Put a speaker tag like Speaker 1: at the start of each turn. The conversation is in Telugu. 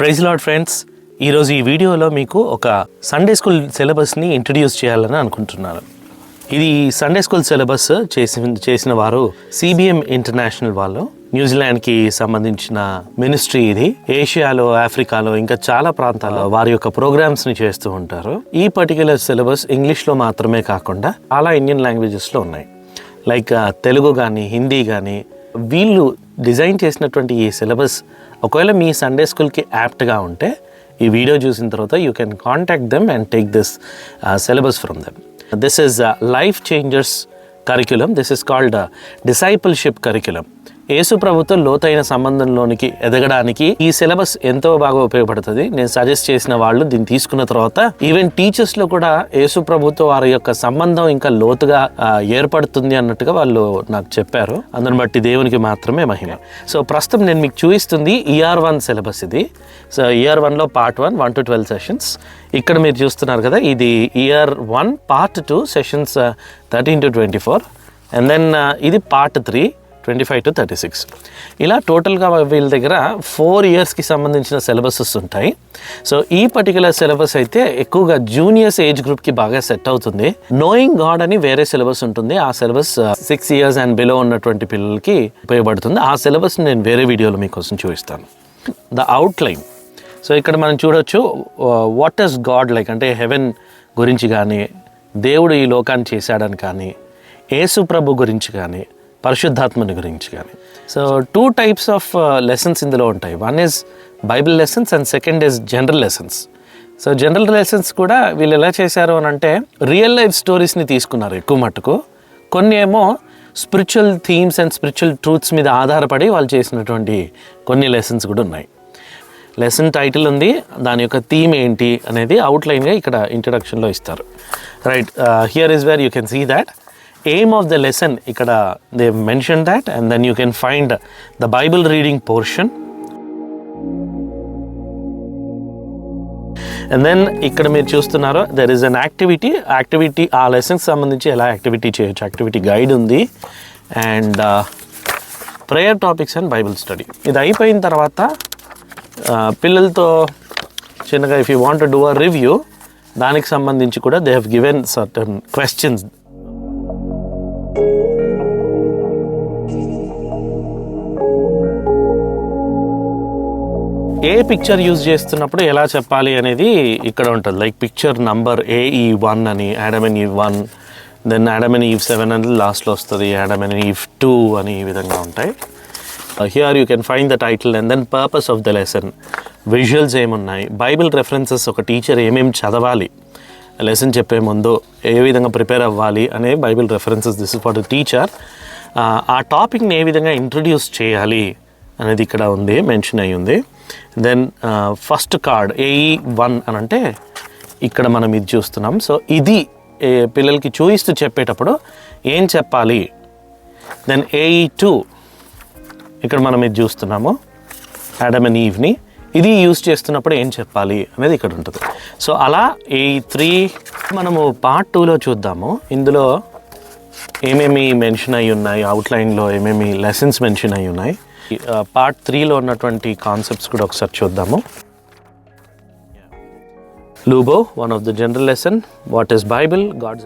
Speaker 1: ప్రైజ్ లార్డ్ ఫ్రెండ్స్, ఈరోజు ఈ వీడియోలో మీకు ఒక సండే స్కూల్ సిలబస్ని ఇంట్రడ్యూస్ చేయాలని అనుకుంటున్నాను. ఇది సండే స్కూల్ సిలబస్ చేసిన వారు సిబిఎం ఇంటర్నేషనల్ వాళ్ళు, న్యూజిలాండ్కి సంబంధించిన మినిస్ట్రీ. ఇది ఏషియాలో, ఆఫ్రికాలో ఇంకా చాలా ప్రాంతాల్లో వారి యొక్క ప్రోగ్రామ్స్ని చేస్తూ ఉంటారు. ఈ పర్టిక్యులర్ సిలబస్ ఇంగ్లీష్లో మాత్రమే కాకుండా చాలా ఇండియన్ లాంగ్వేజెస్లో ఉన్నాయి. లైక్ తెలుగు కానీ, హిందీ కానీ. వీళ్ళు డిజైన్ చేసినటువంటి ఈ సిలబస్ ఒకవేళ మీ సండే స్కూల్కి యాప్ట్గా ఉంటే ఈ వీడియో చూసిన తర్వాత you can contact them and take this syllabus from them. This is life changers curriculum. This is called discipleship curriculum. యేసు ప్రభుతో లోతైన సంబంధంలోనికి ఎదగడానికి ఈ సిలబస్ ఎంతో బాగా ఉపయోగపడుతుంది. నేను సజెస్ట్ చేసిన వాళ్ళు దీన్ని తీసుకున్న తర్వాత ఈవెన్ టీచర్స్లో కూడా యేసు ప్రభుతో వారి యొక్క సంబంధం ఇంకా లోతుగా ఏర్పడుతుంది అన్నట్టుగా వాళ్ళు నాకు చెప్పారు. అందుని బట్టి దేవునికి మాత్రమే మహిమ. సో ప్రస్తుతం నేను మీకు చూపిస్తుంది ER1 సిలబస్. ఇది సో ER1లో Part 1 1 to 12 సెషన్స్. ఇక్కడ మీరు చూస్తున్నారు కదా, ఇది ER1 Part 2 sessions 13 to 24 and then ఇది Part 3 25 to 36. ఇలా టోటల్గా వీళ్ళ దగ్గర 4 ఇయర్స్కి సంబంధించిన సిలబసెస్ ఉంటాయి. సో ఈ పర్టికులర్ సిలబస్ అయితే ఎక్కువగా జూనియర్స్ ఏజ్ గ్రూప్కి బాగా సెట్ అవుతుంది. నోయింగ్ గాడ్ అని వేరే సిలబస్ ఉంటుంది. ఆ సిలబస్ 6 ఇయర్స్ అండ్ బిలో ఉన్నటువంటి పిల్లలకి ఉపయోగపడుతుంది. ఆ సిలబస్ నేను వేరే వీడియోలో మీకోసం చూపిస్తాను. The outline. సో ఇక్కడ మనం చూడొచ్చు వాట్ ఈస్ గాడ్ లైక్, అంటే హెవెన్ గురించి కానీ, దేవుడు ఈ లోకాన్ని చేశాడని కానీ, యేసు ప్రభు గురించి కానీ, పరిశుద్ధాత్మని గురించి కానీ. సో 2 టైప్స్ ఆఫ్ లెసన్స్ ఇందులో ఉంటాయి. One is Bible lessons and second is general lessons. So general lessons కూడా వీళ్ళు ఎలా చేశారు అని అంటే రియల్ లైఫ్ స్టోరీస్ని తీసుకున్నారు ఎక్కువ మట్టుకు. కొన్ని ఏమో spiritual themes and spiritual truths మీద ఆధారపడి వాళ్ళు చేసినటువంటి కొన్ని లెసన్స్ కూడా ఉన్నాయి. లెసన్ టైటిల్ ఉంది, దాని యొక్క థీమ్ ఏంటి అనేది అవుట్లైన్గా ఇక్కడ ఇంట్రడక్షన్లో ఇస్తారు. Right, here is where you can see that aim of the lesson. ikkada they mentioned that, and then you can find the Bible reading portion, and then ikkada meer chustunnaro there is an activity aa lesson sambandhinchi ela activity cheyochu activity guide undi, and prayer topics and Bible study. ఇది అయిపోయిన తర్వాత పిల్లలతో చిన్నగా if you want to do a review, దానికి సంబంధించి కూడా they have given certain questions. A picture use చేస్తున్నప్పుడు ఎలా చెప్పాలి అనేది ఇక్కడ ఉంటుంది. లైక్ పిక్చర్ నంబర్ AE1 అని, Adam and Eve 1, then Adam and Eve 7 అని లాస్ట్లో వస్తుంది, Adam and Eve 2 అని ఈ విధంగా ఉంటాయి. Here you can find the title and then purpose of the lesson, visuals ఏమున్నాయి, బైబిల్ రెఫరెన్సెస్, ఒక టీచర్ ఏమేమి చదవాలి లెసన్ చెప్పే ముందు, ఏ విధంగా ప్రిపేర్ అవ్వాలి అనే Bible references. This is for the teacher. ఆ టాపిక్ని ఏ విధంగా ఇంట్రడ్యూస్ చేయాలి అనేది ఇక్కడ ఉంది, మెన్షన్ అయ్యి ఉంది. దెన్ ఫస్ట్ కార్డ్ AE1 అని అంటే ఇక్కడ మనం ఇది చూస్తున్నాం. సో ఇది పిల్లలకి చూయిస్తూ చెప్పేటప్పుడు ఏం చెప్పాలి. దెన్ AE2 ఇక్కడ మనం ఇది చూస్తున్నాము, Adam and Eveని. ఇది యూజ్ చేస్తున్నప్పుడు ఏం చెప్పాలి అనేది ఇక్కడ ఉంటుంది. సో అలా AE3 మనము Part 2లో చూద్దాము. ఇందులో ఏమేమి మెన్షన్ అయ్యి ఉన్నాయి, అవుట్లైన్లో ఏమేమి లెసన్స్ మెన్షన్ అయ్యి ఉన్నాయి. Part 3లో ఉన్నటువంటి కాన్సెప్ట్స్ కూడా ఒకసారి చూద్దాము. Lubo, one of the general lesson, what is Bible, God's